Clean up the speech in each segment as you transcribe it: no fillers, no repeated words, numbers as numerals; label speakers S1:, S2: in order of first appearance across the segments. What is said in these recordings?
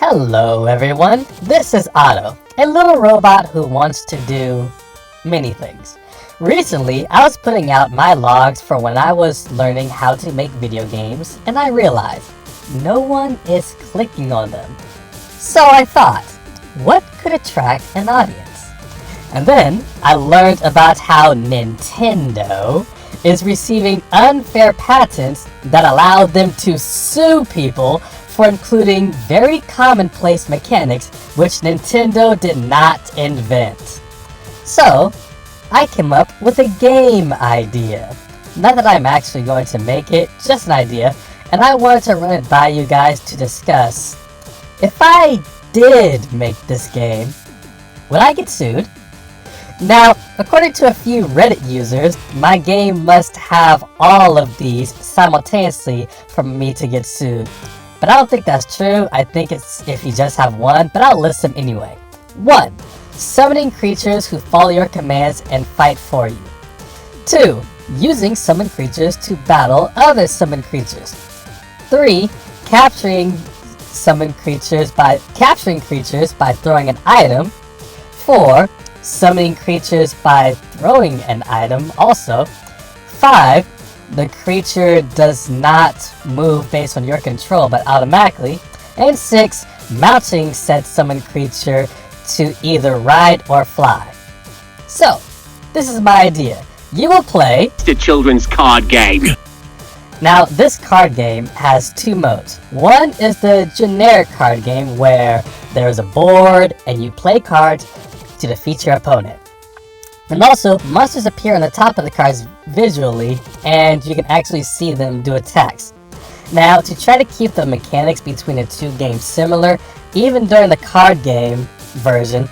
S1: Hello everyone, this is Otto, a little robot who wants to do many things. Recently, I was putting out my logs for when I was learning how to make video games, and I realized no one is clicking on them. So I thought, what could attract an audience? And then I learned about how Nintendo is receiving unfair patents that allow them to sue people for including very commonplace mechanics which Nintendo did not invent. So, I came up with a game idea. Not that I'm actually going to make it, just an idea, and I wanted to run it by you guys to discuss. If I did make this game, would I get sued? Now, according to a few Reddit users, my game must have all of these simultaneously for me to get sued. But I don't think that's true. I think it's if you just have one, but I'll list them anyway. 1. Summoning creatures who follow your commands and fight for you. 2. Using summoned creatures to battle other summoned creatures. 3. Capturing creatures by throwing an item. 4. Summoning creatures by throwing an item also. 5. The creature does not move based on your control but automatically. And 6. Mounting said summoned creature to either ride or fly. So, this is my idea. You will play
S2: the children's card game.
S1: Now, this card game has 2 modes. One is the generic card game where there is a board and you play cards to defeat your opponent. And also, monsters appear on the top of the cards visually, and you can actually see them do attacks. Now, to try to keep the mechanics between the 2 games similar, even during the card game version,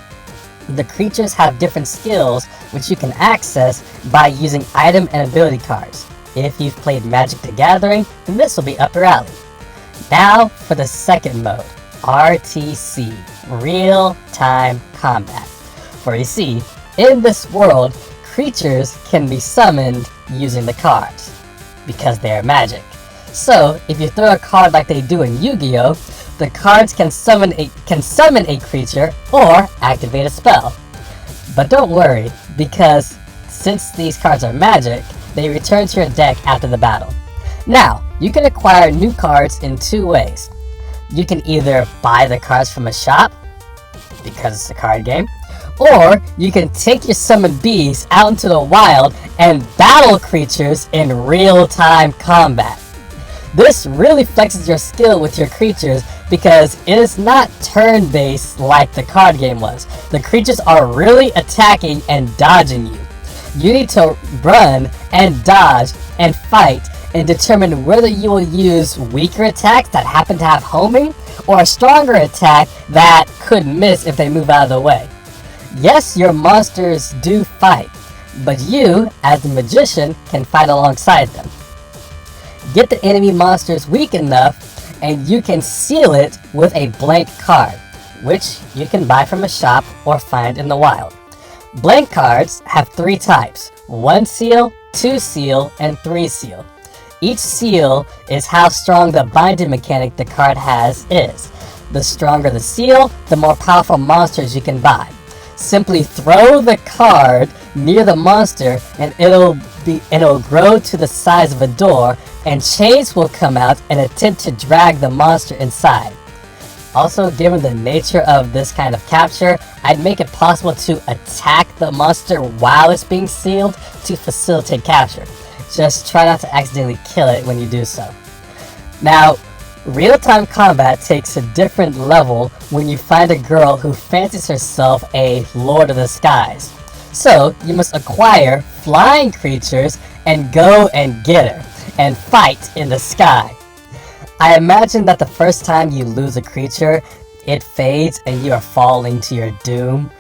S1: the creatures have different skills which you can access by using item and ability cards. If you've played Magic the Gathering, then this will be up your alley. Now for the second mode, RTC, Real Time Combat. For you see, in this world, creatures can be summoned using the cards, because they are magic. So, if you throw a card like they do in Yu-Gi-Oh!, the cards can summon a creature or activate a spell. But don't worry, because since these cards are magic, they return to your deck after the battle. Now, you can acquire new cards in 2 ways. You can either buy the cards from a shop, because it's a card game, or you can take your summoned beasts out into the wild and battle creatures in real-time combat. This really flexes your skill with your creatures because it is not turn-based like the card game was. The creatures are really attacking and dodging you. You need to run and dodge and fight and determine whether you will use weaker attacks that happen to have homing or a stronger attack that could miss if they move out of the way. Yes, your monsters do fight, but you, as the magician, can fight alongside them. Get the enemy monsters weak enough, and you can seal it with a blank card, which you can buy from a shop or find in the wild. Blank cards have 3 types, 1 seal, 2 seal, and 3 seal. Each seal is how strong the binding mechanic the card has is. The stronger the seal, the more powerful monsters you can buy. Simply throw the card near the monster and it'll grow to the size of a door, and chains will come out and attempt to drag the monster inside. Also, given the nature of this kind of capture, I'd make it possible to attack the monster while it's being sealed to facilitate capture. Just try not to accidentally kill it when you do so. Now, real-time combat takes a different level when you find a girl who fancies herself a Lord of the Skies. So, you must acquire flying creatures and go and get her, and fight in the sky. I imagine that the first time you lose a creature, it fades and you are falling to your doom.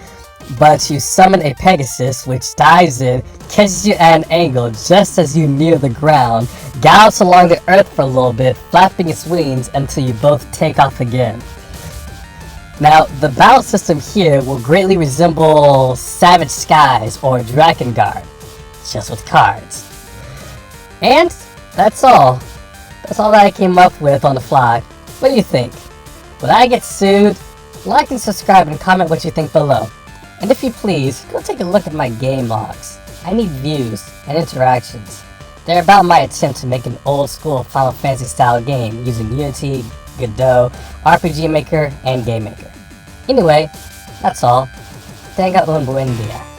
S1: But you summon a Pegasus which dives in, catches you at an angle just as you near the ground, gallops along the earth for a little bit, flapping its wings until you both take off again. Now, the battle system here will greatly resemble Savage Skies or Drakengard, just with cards. And that's all. That's all that I came up with on the fly. What do you think? Will I get sued? Like and subscribe and comment what you think below. And if you please, go take a look at my game logs. I need views and interactions. They're about my attempt to make an old school Final Fantasy style game using Unity, Godot, RPG Maker, and Game Maker. Anyway, that's all. Tenga un buen día.